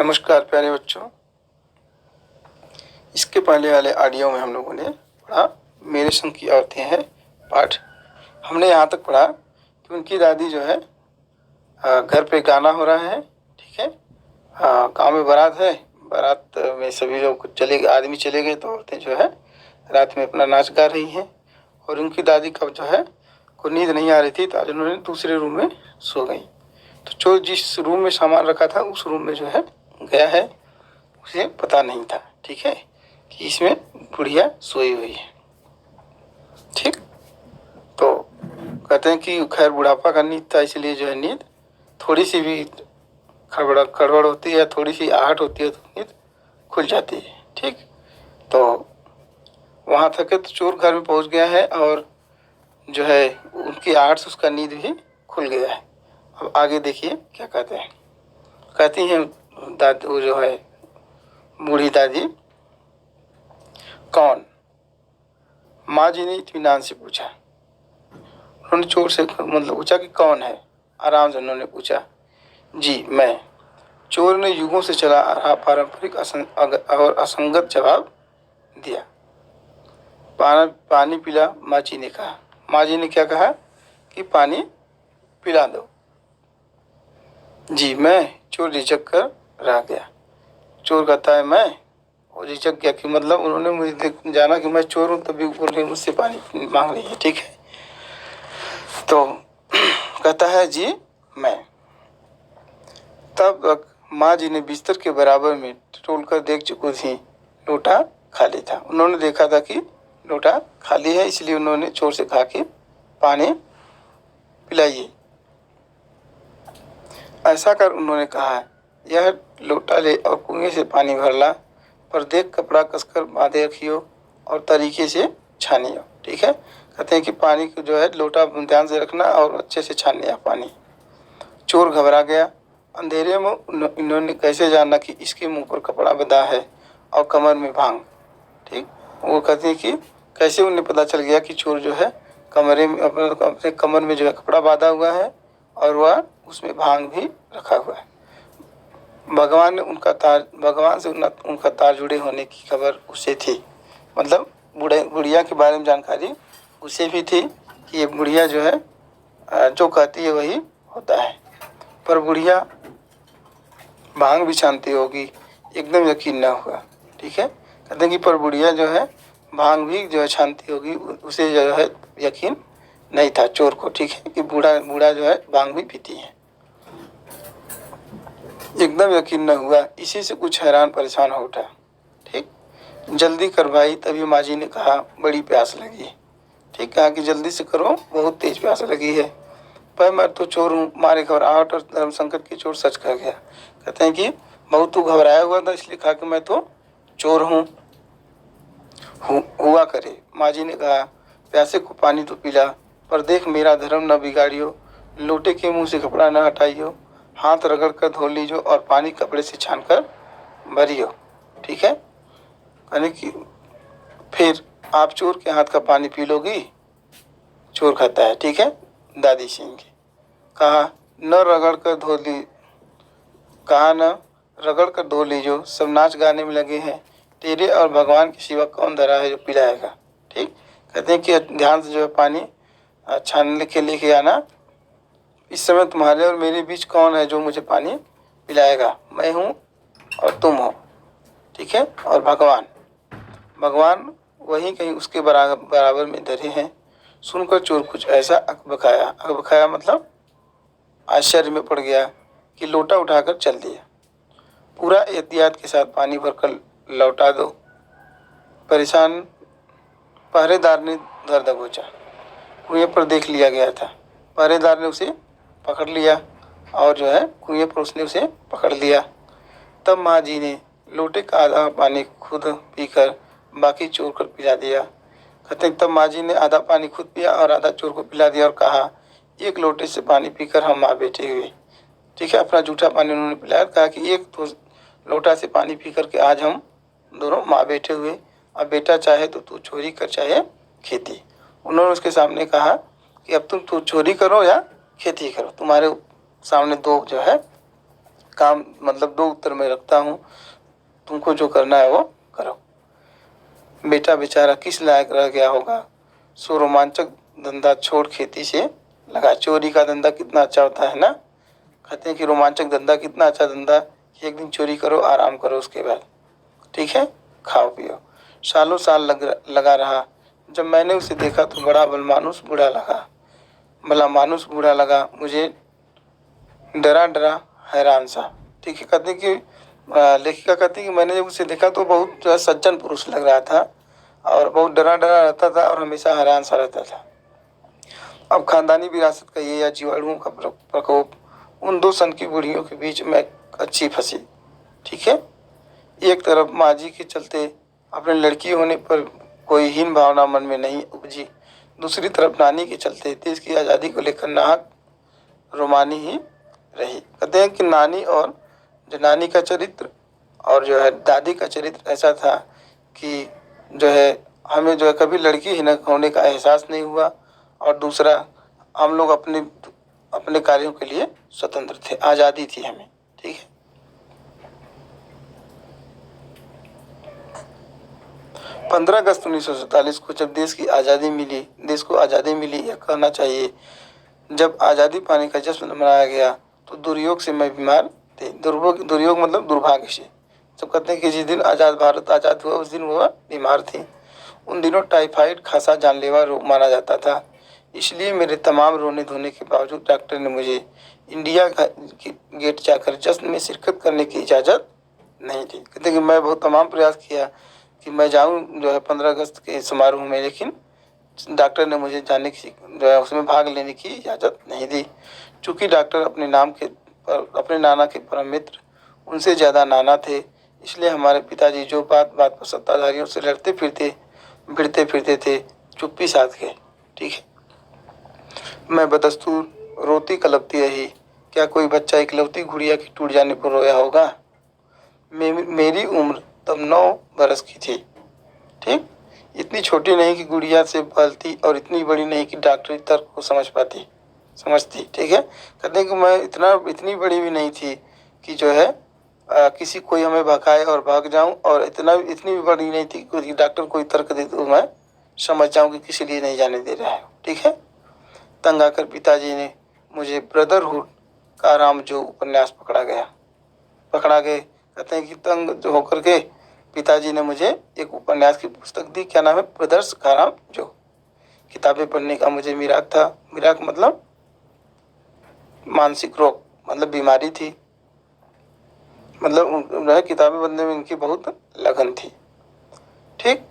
नमस्कार प्यारे बच्चों। इसके पहले वाले ऑडियो में हम लोगों ने पढ़ा मेरे संग की औरतें हैं पाठ। हमने यहाँ तक पढ़ा कि उनकी दादी जो है घर पे गाना हो रहा है, ठीक है। गाँव में बारात है, बारात में सभी लोग आदमी चले गए, तो औरतें जो है रात में अपना नाच गा रही हैं। और उनकी दादी का जो है को नींद नहीं आ रही थी, तो आज उन्होंने दूसरे रूम में सो गई। तो जो जिस रूम में सामान रखा था उस रूम में जो है गया है, उसे पता नहीं था, ठीक है, कि इसमें बुढ़िया सोई हुई है। ठीक, तो कहते हैं कि खैर बुढ़ापा का नींद था, इसलिए जो है नींद थोड़ी सी भी खड़बड़ होती है, थोड़ी सी आहट होती है तो नींद खुल जाती है। ठीक, तो वहाँ तक तो चोर घर में पहुँच गया है और जो है उनकी आहट से उसका नींद भी खुल गया है। अब आगे देखिए क्या कहते हैं। कहती हैं दादी, वो जो है बूढ़ी दादी, कौन? माँ जी ने इत्मीनान से पूछा। उन्होंने चोर से मतलब पूछा कि कौन है। आराम से उन्होंने पूछा, जी मैं। चोर ने युगों से चला आ रहा पारंपरिक और असंगत जवाब दिया। पानी पिला, माँ जी ने कहा। माँ जी ने क्या कहा कि पानी पिला दो। जी मैं। चोर झिझक कर रह गया। चोर कहता है मैं, और झिझक गया कि मतलब उन्होंने मुझे जाना कि मैं चोर हूँ, तभी उन्होंने मुझसे पानी मांग रही है, ठीक है। तो कहता है जी मैं। तब माँ जी ने बिस्तर के बराबर में टटोल कर देख चुकी थी, लोटा खाली था। उन्होंने देखा था कि लोटा खाली है, इसलिए उन्होंने चोर से कहा कि पानी पिलाइए। ऐसा कर उन्होंने कहा, यह लोटा ले और कुएं से पानी भर ला, पर देख कपड़ा कसकर बांधे रखियो और तरीके से छानियो, ठीक है। कहते हैं कि पानी को जो है लोटा ध्यान से रखना और अच्छे से छानिया पानी। चोर घबरा गया। अंधेरे में इन्होंने कैसे जाना कि इसके मुंह पर कपड़ा बंधा है और कमर में भांग, ठीक। वो कहते हैं कि कैसे उन्हें पता चल गया कि चोर जो है कमरे में अपने कमर में जो है कपड़ा बांधा हुआ है और वह उसमें भांग भी रखा हुआ है। भगवान से उनका तार जुड़े होने की खबर उसे थी, मतलब बुढ़िया के बारे में जानकारी उसे भी थी कि ये बुढ़िया जो है जो कहती है वही होता है। पर बुढ़िया भांग भी छानती होगी, एकदम यकीन न हुआ, ठीक है। कहते हैं कि पर बुढ़िया जो है भांग भी जो है छानती होगी, उसे जो है यकीन नहीं था चोर को, ठीक है, कि बूढ़ा जो है भांग भी पीती है। एकदम यकीन न हुआ, इसी से कुछ हैरान परेशान हो उठा। ठीक, जल्दी कर भाई। तभी माँ जी ने कहा, बड़ी प्यास लगी। ठीक, कहा कि जल्दी से करो, बहुत तेज प्यास लगी है। पर मैं तो चोर हूँ, मारे घबराहट और धर्म संकट की चोर सच कह गया। कहते हैं कि बहुत तू घबराया हुआ था, इसलिए कहा कि मैं तो चोर हूँ। हुआ करे। माँ जी ने कहा, प्यासे को पानी तो पिला, पर देख मेरा धर्म न बिगाड़ियो, लोटे के मुंह से कपड़ा न हटाइयो, हाथ रगड़ कर धो लीजो और पानी कपड़े से छान कर भरियो, ठीक है। यानी कि फिर आप चोर के हाथ का पानी पी लोगी? चोर कहता है, ठीक है। दादी सिंह कहा, न रगड़ कर धो ली, कहा न रगड़ कर धो लीजो, सब नाच गाने में लगे हैं, तेरे और भगवान के सिवा कौन धरा है जो पिलाएगा। ठीक, कहते हैं कि ध्यान से जो है पानी छानने के लेके आना। इस समय तुम्हारे और मेरे बीच कौन है जो मुझे पानी पिलाएगा? मैं हूँ और तुम हो, ठीक है। और भगवान वहीं कहीं उसके बराबर में धरे हैं। सुनकर चोर कुछ ऐसा अकबकाया मतलब आश्चर्य में पड़ गया कि लोटा उठाकर चल दिया। पूरा एहतियात के साथ पानी भरकर लौटा दो। परेशान पहरेदार ने दर दबोचा। कुएं पर देख लिया गया था। पहरेदार ने उसे पकड़ लिया और जो है कुएं पर उसने उसे पकड़ लिया। तब माँ जी ने लोटे का आधा पानी खुद पीकर बाकी चोर को पिला दिया। कहते हैं तब माँ जी ने आधा पानी खुद पिया और आधा चोर को पिला दिया और कहा, एक लोटे से पानी पीकर हम माँ बेटे हुए, ठीक है। अपना जूठा पानी उन्होंने पिलाया, कहा कि एक तो लोटा से पानी पी करके आज हम दोनों माँ बेटे हुए। अब बेटा चाहे तो तू चोरी कर चाहे खेती। उन्होंने उसके सामने कहा कि अब तुम चोरी करो या खेती करो, तुम्हारे सामने दो जो है काम मतलब दो उत्तर मैं रखता हूँ, तुमको जो करना है वो करो। बेटा बेचारा किस लायक रह गया होगा, सो रोमांचक धंधा छोड़ खेती से लगा। चोरी का धंधा कितना अच्छा होता है ना, कहते हैं कि रोमांचक धंधा कितना अच्छा धंधा कि एक दिन चोरी करो, आराम करो, उसके बाद ठीक है खाओ पियो। सालों साल लगा रहा। जब मैंने उसे देखा तो बड़ा भलमानुस बूढ़ा लगा, भला मानुस बूढ़ा लगा मुझे, डरा डरा हैरान सा। ठीक है, कहते हैं कि लेखिका कहती है कि मैंने जब उसे देखा तो बहुत जो है सज्जन पुरुष लग रहा था और बहुत डरा डरा रहता था और हमेशा हैरान सा रहता था। अब खानदानी विरासत कहिए या जीवाणुओं का प्रकोप, उन दो सन की बूढ़ियों के बीच में अच्छी फंसी। ठीक है, एक तरफ माँ जी के चलते अपने लड़की होने पर कोई हीन भावना मन में नहीं उपजी, दूसरी तरफ नानी के चलते देश की आज़ादी को लेकर नाहक रोमानी ही रही। कहते हैं कि नानी और जो नानी का चरित्र और जो है दादी का चरित्र ऐसा था कि जो है हमें जो है कभी लड़की ही न होने का एहसास नहीं हुआ, और दूसरा हम लोग अपने अपने कार्यों के लिए स्वतंत्र थे, आज़ादी थी हमें। ठीक है, 15 अगस्त 1947 को जब देश को आज़ादी मिली, यह कहना चाहिए जब आज़ादी पाने का जश्न मनाया गया तो दुर्योग से मैं बीमार थे। दुर्योग मतलब दुर्भाग्य से। जब कहते हैं कि जिस दिन भारत आज़ाद हुआ उस दिन वह बीमार थी। उन दिनों टाइफाइड खासा जानलेवा रोग माना जाता था, इसलिए मेरे तमाम रोने धोने के बावजूद डॉक्टर ने मुझे इंडिया गेट जाकर जश्न में शिरकत करने की इजाज़त नहीं दी। कहते हैं कि मैं बहुत तमाम प्रयास किया कि मैं जाऊं जो है 15 अगस्त के समारोह में, लेकिन डॉक्टर ने मुझे जाने की जो है उसमें भाग लेने की इजाज़त नहीं दी। चूँकि डॉक्टर अपने नाना के परम मित्र, उनसे ज़्यादा नाना थे, इसलिए हमारे पिताजी जो बात बात पर सत्ताधारियों से लड़ते फिरते थे, चुप्पी साध गए। ठीक है, मैं बदस्तूर रोती कलपती रही। क्या कोई बच्चा इकलौती गुड़िया की टूट जाने पर रोया होगा? मेरी उम्र तब 9 बरस की थी। ठीक, इतनी छोटी नहीं कि गुड़िया से पलती और इतनी बड़ी नहीं कि डॉक्टरी तर्क को समझती। ठीक है, कहते हैं कि मैं इतनी बड़ी भी नहीं थी कि जो है किसी कोई हमें भगाए और भाग जाऊं, और इतनी भी बड़ी नहीं थी कि डॉक्टर कोई तर्क दे तो मैं समझ जाऊं कि किसी लिए नहीं जाने दे रहा है। ठीक है, तंग आकर पिताजी ने मुझे ब्रदरहुड का राम जो उपन्यास पकड़ा गए। कहते हैं कि तंग जो होकर के पिताजी ने मुझे एक उपन्यास की पुस्तक दी, क्या नाम है, ब्रदर्स का राम जो। किताबें पढ़ने का मुझे मिराक था। मिराक मतलब मानसिक रोग, मतलब बीमारी थी, मतलब किताबें पढ़ने में इनकी बहुत लगन थी। ठीक,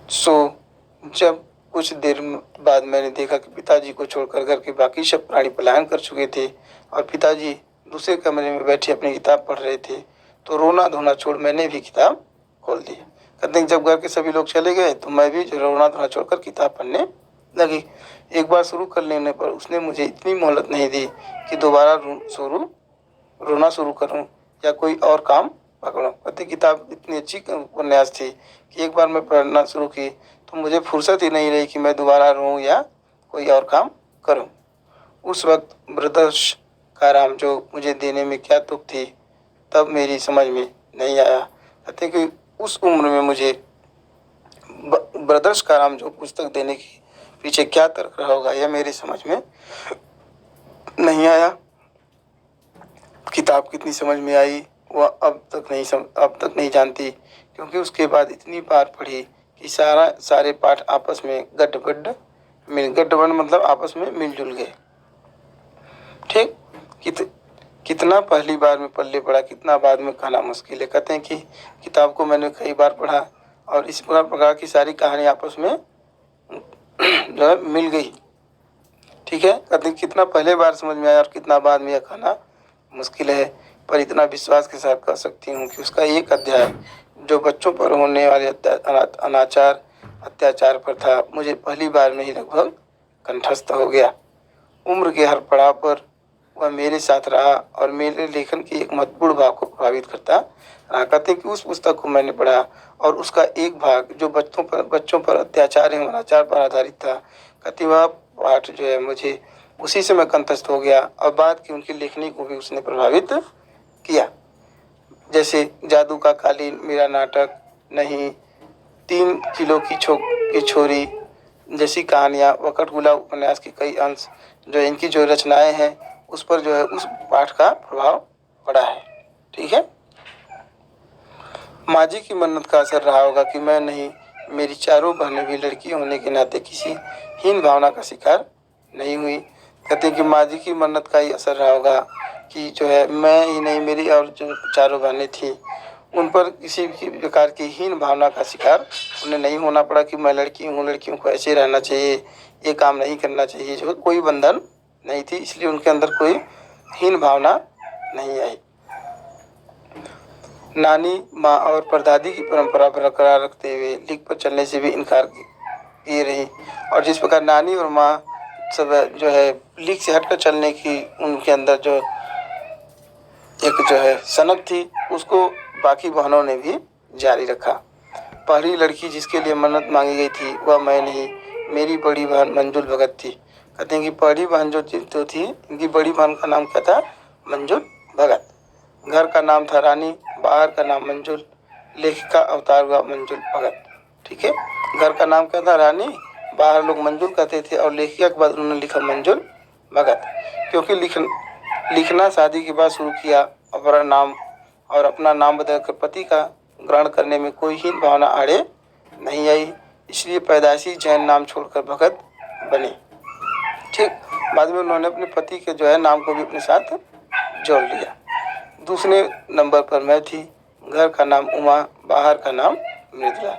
सो जब कुछ देर बाद मैंने देखा कि पिताजी को छोड़कर घर के बाकी सब प्राणी पलायन कर चुके थे और पिताजी दूसरे कमरे में बैठे अपनी किताब पढ़ रहे थे, तो रोना धोना छोड़ मैंने भी किताब खोल दी। कहते हैं जब घर के सभी लोग चले गए तो मैं भी रोना धोना छोड़कर किताब पढ़ने लगी। एक बार शुरू कर लेने पर उसने मुझे इतनी मोहलत नहीं दी कि दोबारा रोना शुरू करूं या कोई और काम पकड़ूं। कहते किताब इतनी अच्छी उपन्यास थी कि एक बार मैं पढ़ना शुरू की तो मुझे फुर्सत ही नहीं रही कि मैं दोबारा रोऊं या कोई और काम करूं। उस वक्त ब्रदर्स का राम जो मुझे देने में क्या तुक थी, तब मेरी समझ में नहीं आया। कहते कि उस उम्र में मुझे ब्रदर्स का राम जो पुस्तक देने के पीछे क्या तर्क रहा होगा, यह मेरी समझ में नहीं आया। किताब कितनी समझ में आई वह अब तक नहीं जानती, क्योंकि उसके बाद इतनी बार पढ़ी कि सारे पाठ आपस में गड्ढ मतलब आपस में मिलजुल गए। ठीक, कितना पहली बार में पल्ले पड़ा, कितना बाद में कहना मुश्किल है। कहते हैं कि किताब को मैंने कई बार पढ़ा और इस प्रकार की सारी कहानी आपस में जो है मिल गई। ठीक है, कहते हैं कितना पहले बार समझ में आया और कितना बाद में, यह कहना मुश्किल है, पर इतना विश्वास के साथ कह सकती हूँ कि उसका एक अध्याय जो बच्चों पर होने वाले अत्याचार पर था, मुझे पहली बार में ही लगभग कंठस्थ हो गया। उम्र के हर पड़ाव पर वह मेरे साथ रहा और मेरे लेखन के एक महत्वपूर्ण भाग को प्रभावित करता रहा। कहते हैं कि उस पुस्तक को मैंने पढ़ा और उसका एक भाग जो बच्चों पर अत्याचार एवं अनाचार पर आधारित था, कहते वह पाठ जो है मुझे उसी से मैं कंतस्ट हो गया और बाद की उनकी लेखनी को भी उसने प्रभावित किया। जैसे जादू का कालीन मेरा नाटक, नहीं, 3 किलो की छोरी जैसी कहानियाँ, वकटगुला उपन्यास के कई अंश जो इनकी जो रचनाएं हैं उस पर जो है उस पाठ का प्रभाव पड़ा है। ठीक है। माँ जी की मन्नत का असर रहा होगा कि मैं नहीं, मेरी चारों बहनें भी लड़की होने के नाते किसी हीन भावना का शिकार नहीं हुई। कहते हैं कि माँ जी की मन्नत का ही असर रहा होगा कि जो है मैं ही नहीं, मेरी और जो चारों बहनें थी उन पर किसी भी प्रकार की हीन भावना का शिकार उन्हें नहीं होना पड़ा कि मैं लड़की हूँ, लड़कियों को ऐसे रहना चाहिए, ये काम नहीं करना चाहिए, जो कोई बंधन नहीं थी, इसलिए उनके अंदर कोई हीन भावना नहीं आई। नानी, माँ और परदादी की परंपरा बरकरार रखते हुए लीक पर चलने से भी इनकार किए रही। और जिस प्रकार नानी और माँ सब जो है लीक से हटकर चलने की उनके अंदर जो एक जो है सनक थी, उसको बाकी बहनों ने भी जारी रखा। पहली लड़की जिसके लिए मन्नत मांगी गई थी वह मैं नहीं, मेरी बड़ी बहन मंजुल भगत थी। कहते हैं कि पहली बहन जो थी, इनकी बड़ी बहन का नाम क्या था? मंजुल भगत। घर का नाम था रानी, बाहर का नाम मंजुल, लेखिका अवतार हुआ मंजुल भगत। ठीक है। घर का नाम क्या था? रानी, बाहर लोग मंजुल कहते थे और लेखिका के बाद उन्होंने लिखा मंजुल भगत। क्योंकि लिखना शादी के बाद शुरू किया, अपना नाम और अपना नाम बदलकर पति का ग्रहण करने में कोई हीन भावना आड़े नहीं आई, इसलिए पैदाइशी जैन नाम छोड़कर भगत बने। ठीक। बाद में उन्होंने अपने पति के जो है नाम को भी अपने साथ जोड़ लिया। दूसरे नंबर पर मैं थी, घर का नाम उमा, बाहर का नाम मृदुला।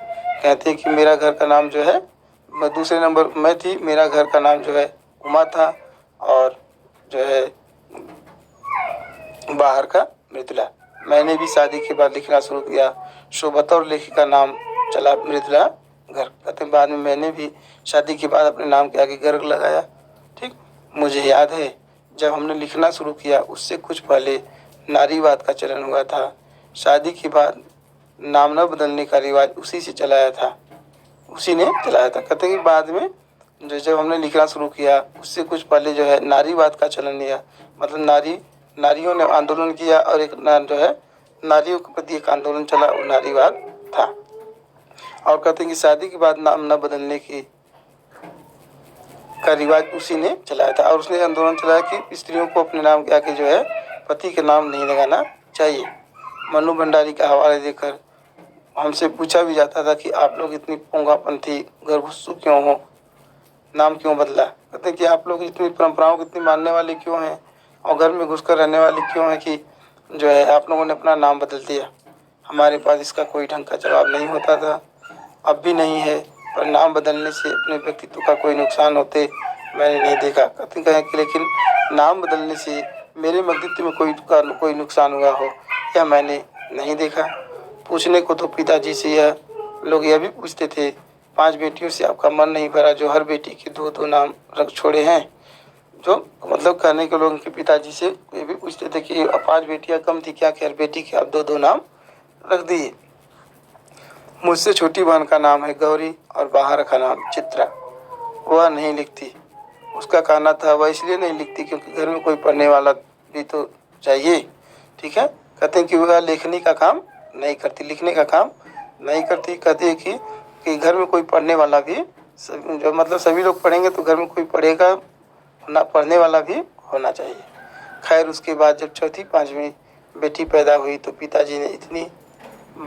कहते हैं कि मेरा घर का नाम जो है, दूसरे नंबर मैं थी, मेरा घर का नाम जो है उमा था और जो है बाहर का मृदुला। मैंने भी शादी के बाद लिखना शुरू किया, सो बतौर लेखिका नाम चला मृदुला घर। कहते बाद में मैंने भी शादी के बाद अपने नाम के आगे गर्ग लगाया। ठीक। मुझे याद है जब हमने लिखना शुरू किया उससे कुछ पहले नारीवाद का चलन हुआ था। शादी के बाद नाम न बदलने का रिवाज उसी से चलाया था, उसी ने चलाया था। कहते कि बाद में जब हमने लिखना शुरू किया उससे कुछ पहले जो है नारीवाद का चलन लिया, मतलब नारियों ने आंदोलन किया और एक जो है नारियों के प्रति एक आंदोलन चला, वो नारीवाद था। और कहते हैं कि शादी के बाद नाम न बदलने का रिवाज उसी ने चलाया था और उसने आंदोलन चलाया कि स्त्रियों को अपने नाम के आगे जो है पति के नाम नहीं लगाना चाहिए। मनु भंडारी का हवाले देकर हमसे पूछा भी जाता था कि आप लोग इतनी पोंगापंथी घरघुस्सू क्यों हो, नाम क्यों बदला। कहते हैं कि आप लोग इतनी परंपराओं को इतनी मानने वाले क्यों हैं और घर में घुसकर रहने वाले क्यों हैं कि जो है आप लोगों ने अपना नाम बदल दिया। हमारे पास इसका कोई ढंग का जवाब नहीं होता था, अब भी नहीं है, पर नाम बदलने से अपने व्यक्तित्व का कोई नुकसान होते मैंने नहीं देखा। कहते हैं कि लेकिन नाम बदलने से मेरे व्यक्तित्व में कोई नुकसान हुआ हो यह मैंने नहीं देखा। पूछने को तो पिताजी से यह लोग यह भी पूछते थे, 5 बेटियों से आपका मन नहीं भरा जो हर बेटी के 2-2 नाम रख छोड़े हैं। जो मतलब कहने के लोग उनके पिताजी से ये भी पूछते थे कि 5 बेटियां कम थी क्या कि हर बेटी के आप 2-2 नाम रख दिए। मुझसे छोटी बहन का नाम है गौरी और बाहर का नाम चित्रा। वह नहीं लिखती, उसका कहना था वह इसलिए नहीं लिखती क्योंकि घर में कोई पढ़ने वाला भी तो चाहिए। ठीक है। कहते हैं कि वह लेखनी का काम नहीं करती, लिखने का काम नहीं करती। कहती है कि घर में कोई पढ़ने वाला भी जो मतलब सभी लोग पढ़ेंगे तो घर में कोई पढ़ेगा ना, पढ़ने वाला भी होना चाहिए। खैर उसके बाद जब चौथी 5वीं बेटी पैदा हुई तो पिताजी ने इतनी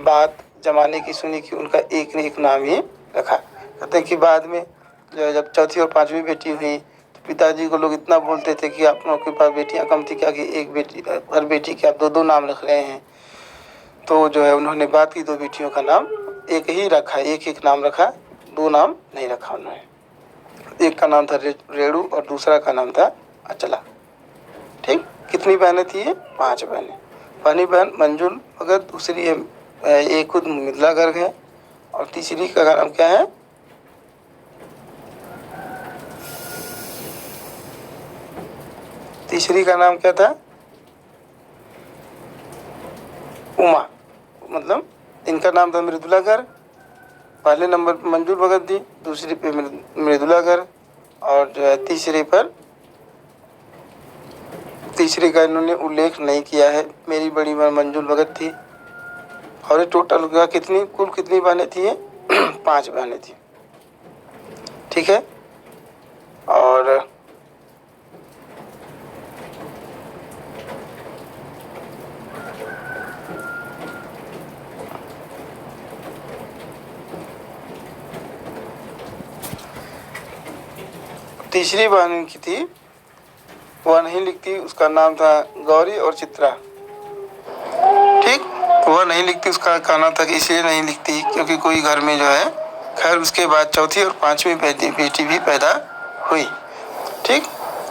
बात जमाने की सुनी कि उनका एक न एक नाम ही रखा। कहते हैं कि बाद में जो जब चौथी और 5वीं बेटी हुई तो पिताजी को लोग इतना बोलते थे कि आप लोगों के पास बेटियां कम थी क्या कि एक बेटी हर बेटी के आप 2-2 नाम रख रहे हैं। तो जो है उन्होंने बात की 2 बेटियों का नाम एक ही रखा, एक नाम रखा, 2 नाम नहीं रखा उन्होंने। एक का नाम था रेणु और दूसरा का नाम था अचला। ठीक। कितनी बहनें थी ये? 5 बहनें। पहली बहन मंजुल भगत, दूसरी है एक खुद मिथिला गर्ग है और तीसरी का नाम क्या है? तीसरी का नाम क्या था? उमा। मतलब इनका नाम था मृदुला गर्ग। पहले नंबर पर मंजुल भगत थी, दूसरी पे मृदुला गर्ग और जो है तीसरे का इन्होंने उल्लेख नहीं किया है। मेरी बड़ी बहन मंजुल भगत थी। और ये टोटल का कुल कितनी बहनें थी ये? 5 बहनें थी। ठीक है। और तीसरी बहन इनकी थी, वह नहीं लिखती, उसका नाम था गौरी और चित्रा। ठीक, वह नहीं लिखती, उसका कहना था कि इसलिए नहीं लिखती क्योंकि कोई घर में जो है, खैर उसके बाद चौथी और पांचवी बेटी भी पैदा हुई। ठीक।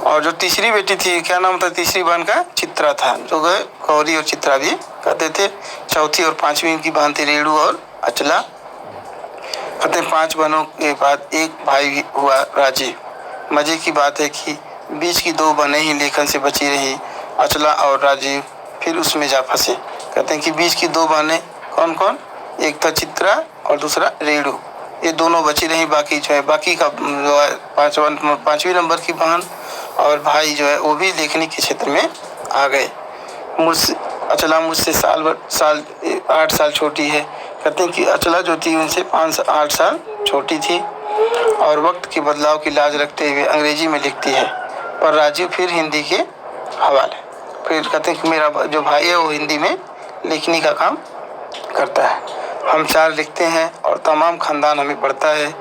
और जो तीसरी बेटी थी, क्या नाम था तीसरी बहन का? चित्रा था, जो गौरी और चित्रा भी कहते थे। चौथी और पांचवी इनकी बहन थी रेणु और अचला। कहते 5 बहनों के बाद एक भाई हुआ राजीव। मजे की बात है कि बीच की 2 बहनें ही लेखन से बची रही, अचला और राजीव फिर उसमें जा फंसे। कहते हैं कि बीच की 2 बहनें कौन कौन? एक था चित्रा और दूसरा रेणु, ये दोनों बची रही। बाकी जो है, बाकी का जो है 5वीं नंबर की बहन और भाई जो है वो भी लेखनी के क्षेत्र में आ गए। अचला मुझसे 8 साल छोटी है। कहते हैं कि अचला जो थी उनसे 8 साल छोटी थी और वक्त के बदलाव की लाज रखते हुए अंग्रेजी में लिखती है, पर राजीव फिर हिंदी के हवाले। फिर कहते हैं कि मेरा जो भाई है वो हिंदी में लिखने का काम करता है। हम 4 लिखते हैं और तमाम खानदान हमें पढ़ता है।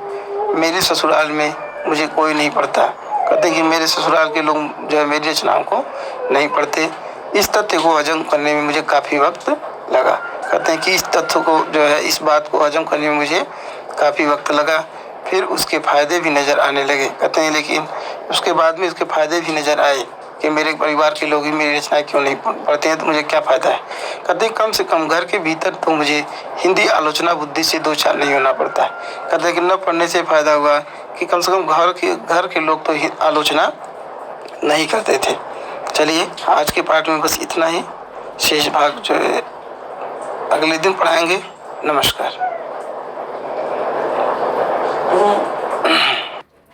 मेरे ससुराल में मुझे कोई नहीं पढ़ता। कहते हैं कि मेरे ससुराल के लोग जो है मेरी रचनाओं को नहीं पढ़ते। इस तथ्य को हजम करने में मुझे काफ़ी वक्त लगा। कहते हैं कि इस तथ्य को जो है, इस बात को हजम करने में मुझे काफ़ी वक्त लगा। फिर उसके फ़ायदे भी नज़र आने लगे। कहते हैं लेकिन उसके बाद में उसके फ़ायदे भी नज़र आए कि मेरे परिवार के लोग ही मेरी रचनाएं क्यों नहीं पढ़ते हैं, तो मुझे क्या फ़ायदा है। कहते हैं कम से कम घर के भीतर तो मुझे हिंदी आलोचना बुद्धि से 2 चार नहीं होना पड़ता है। कहते हैं कि न पढ़ने से फ़ायदा हुआ कि कम से कम घर के लोग तो आलोचना नहीं करते थे। चलिए, आज के पाठ में बस इतना ही। शेष भाग जो है अगले दिन पढ़ाएंगे। नमस्कार।